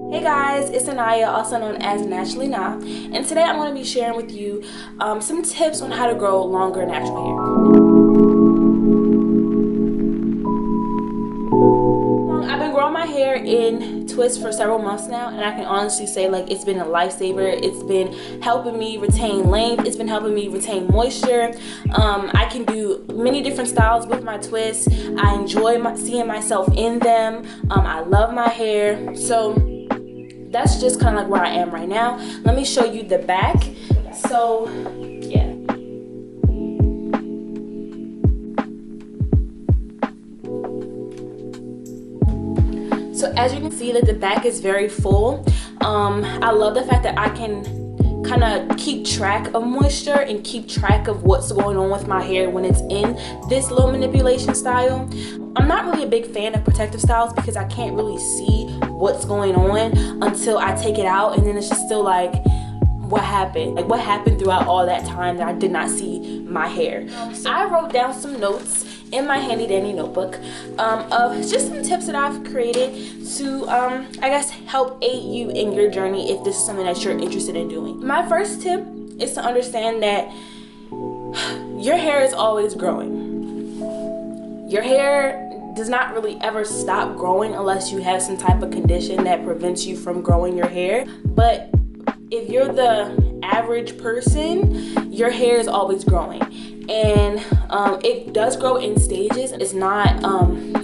Hey guys, it's Anaya, also known as Naturally Na, and today I'm going to be sharing with you some tips on how to grow longer natural hair. I've been growing my hair in twists for several months now, and I can honestly say like it's been a lifesaver. It's been helping me retain length. It's been helping me retain moisture. I can do many different styles with my twists. I enjoy seeing myself in them. I love my hair. So that's just kind of like where I am right now. Let me show you the back. So yeah. So as you can see that the back is very full. I love the fact that I can kind of keep track of moisture and keep track of what's going on with my hair when it's in this low manipulation style. I'm not really a big fan of protective styles because I can't really see what's going on until I take it out, and then it's just still like, what happened? Like, what happened throughout all that time that I did not see my hair? I wrote down some notes in my handy dandy notebook of just some tips that I've created to I guess help aid you in your journey if this is something that you're interested in doing. My first tip is to understand that your hair is always growing. Your hair does not really ever stop growing unless you have some type of condition that prevents you from growing your hair. But if you're the average person, your hair is always growing, and it does grow in stages. It's not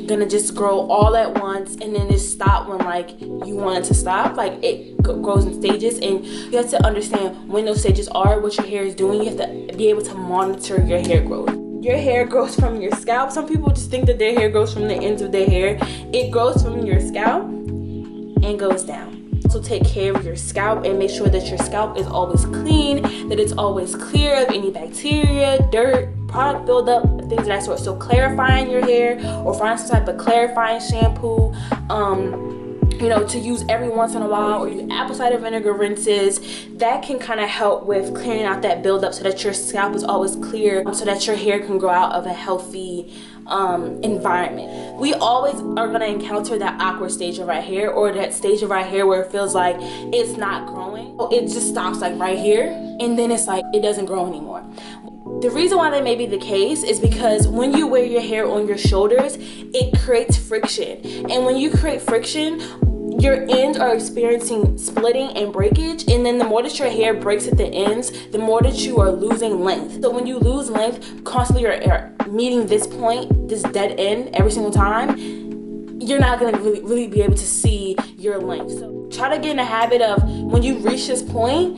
gonna just grow all at once and then just stop when like you want it to stop. Like, it grows in stages, and you have to understand when those stages are, what your hair is doing. You have to be able to monitor your hair growth. Your hair grows from your scalp. Some people just think that their hair grows from the ends of their hair. It grows from your scalp and goes down. So take care of your scalp and make sure that your scalp is always clean, that it's always clear of any bacteria, dirt, product buildup, things of that sort. So clarifying your hair, or find some type of clarifying shampoo, you know, to use every once in a while, or use apple cider vinegar rinses. That can kind of help with clearing out that buildup so that your scalp is always clear, so that your hair can grow out of a healthy environment. We always are going to encounter that awkward stage of our hair, or that stage of our hair where it feels like it's not growing. It just stops like right here, and then it's like it doesn't grow anymore. The reason why that may be the case is because when you wear your hair on your shoulders, it creates friction, and when you create friction, your ends are experiencing splitting and breakage, and then the more that your hair breaks at the ends, the more that you are losing length. So when you lose length, constantly you're meeting this point, this dead end every single time, you're not going to really be able to see your length. So try to get in a habit of, when you reach this point,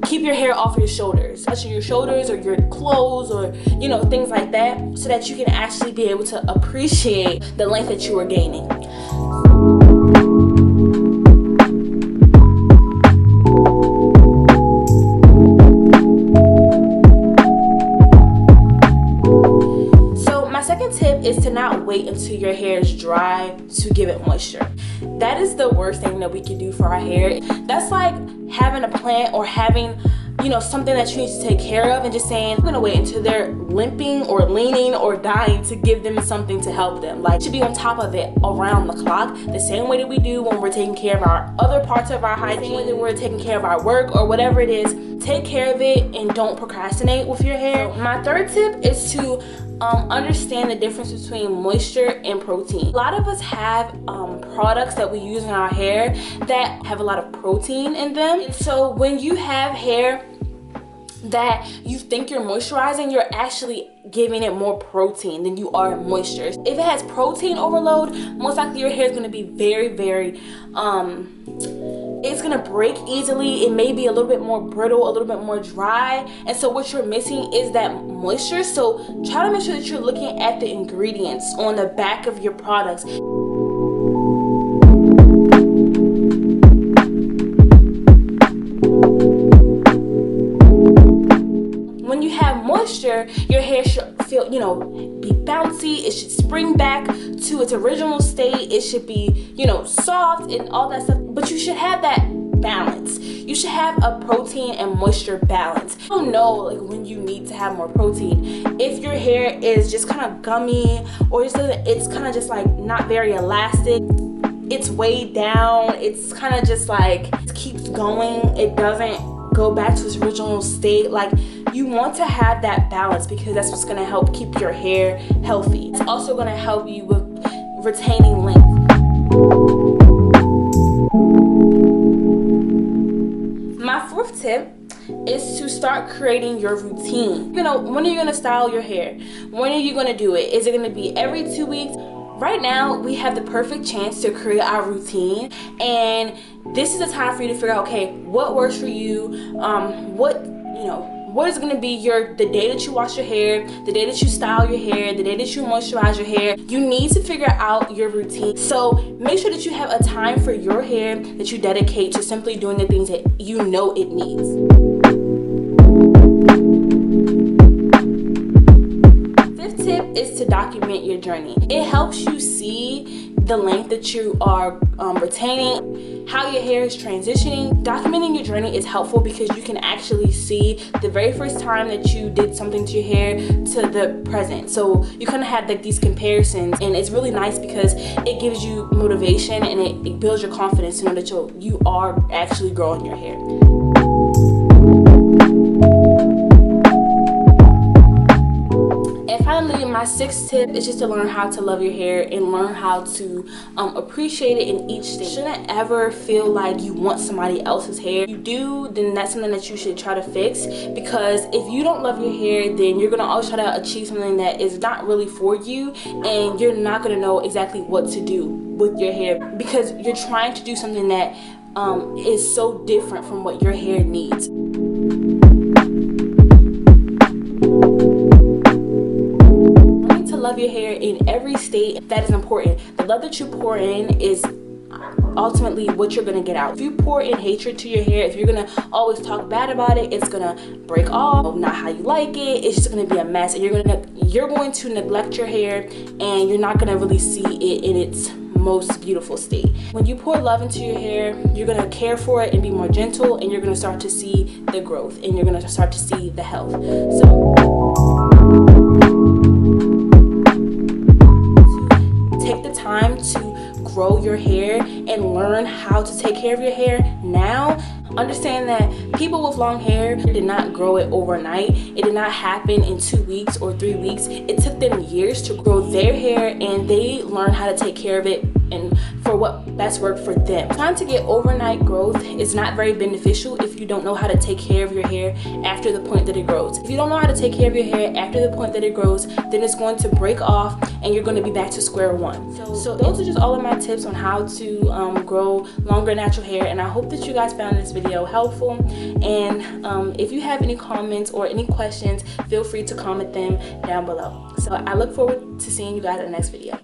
keep your hair off your shoulders, touching your shoulders or your clothes, or you know, things like that, so that you can actually be able to appreciate the length that you are gaining. Is to not wait until your hair is dry to give it moisture. That is the worst thing that we can do for our hair. That's like having a plant, or having, you know, something that you need to take care of, and just saying, I'm gonna wait until they're limping or leaning or dying to give them something to help them. Like, you should be on top of it around the clock, the same way that we do when we're taking care of our other parts of our hygiene, the same way that we're taking care of our work or whatever it is. Take care of it and don't procrastinate with your hair. My third tip is to understand the difference between moisture and protein. A lot of us have products that we use in our hair that have a lot of protein in them. And so when you have hair that you think you're moisturizing, you're actually giving it more protein than you are moisture. If it has protein overload, most likely your hair is going to be very it's going to break easily. It may be a little bit more brittle, a little bit more dry, and so what you're missing is that moisture. So try to make sure that you're looking at the ingredients on the back of your products. When you have moisture, your hair should feel, you know, be bouncy. It should spring back to its original state. It should be, you know, soft and all that stuff. But you should have that balance. You should have a protein and moisture balance. You don't know like when you need to have more protein. If your hair is just kind of gummy, or it's kind of just like not very elastic, it's gets weighed down. It's kind of just like it keeps going. It doesn't go back to its original state. Like, you want to have that balance because that's what's going to help keep your hair healthy. It's also going to help you with retaining length. My fourth tip is to start creating your routine. You know, when are you going to style your hair? When are you going to do it? Is it going to be every 2 weeks? Right now, we have the perfect chance to create our routine, and this is the time for you to figure out, okay, what works for you, what is going to be the day that you wash your hair, the day that you style your hair, the day that you moisturize your hair. You need to figure out your routine. So make sure that you have a time for your hair that you dedicate to simply doing the things that you know it needs. Fifth tip is to document your journey. It helps you see the length that you are retaining, how your hair is transitioning. Documenting your journey is helpful because you can actually see the very first time that you did something to your hair to the present. So you kind of have like these comparisons, and it's really nice because it gives you motivation and it builds your confidence to know that you are actually growing your hair. Finally, my sixth tip is just to learn how to love your hair and learn how to appreciate it in each stage. You shouldn't ever feel like you want somebody else's hair. If you do, then that's something that you should try to fix, because if you don't love your hair, then you're gonna always try to achieve something that is not really for you, and you're not gonna know exactly what to do with your hair because you're trying to do something that is so different from what your hair needs. Love your hair in every state. That is important. The love that you pour in is ultimately what you're gonna get out. If you pour in hatred to your hair, if you're gonna always talk bad about it, it's gonna break off, not how you like it. It's just gonna be a mess, and you're going to neglect your hair, and you're not gonna really see it in its most beautiful state. When you pour love into your hair, you're gonna care for it and be more gentle, and you're gonna start to see the growth, and you're gonna start to see the health. So take the time to grow your hair and learn how to take care of your hair now. Understand that people with long hair did not grow it overnight. It did not happen in 2 weeks or 3 weeks. It took them years to grow their hair, and they learned how to take care of it and for what best worked for them. Trying to get overnight growth is not very beneficial if you don't know how to take care of your hair after the point that it grows. If you don't know how to take care of your hair after the point that it grows, then it's going to break off and you're going to be back to square one. So those are just all of my tips on how to grow longer natural hair, and I hope that you guys found this video helpful. And if you have any comments or any questions, feel free to comment them down below. So I look forward to seeing you guys in the next video.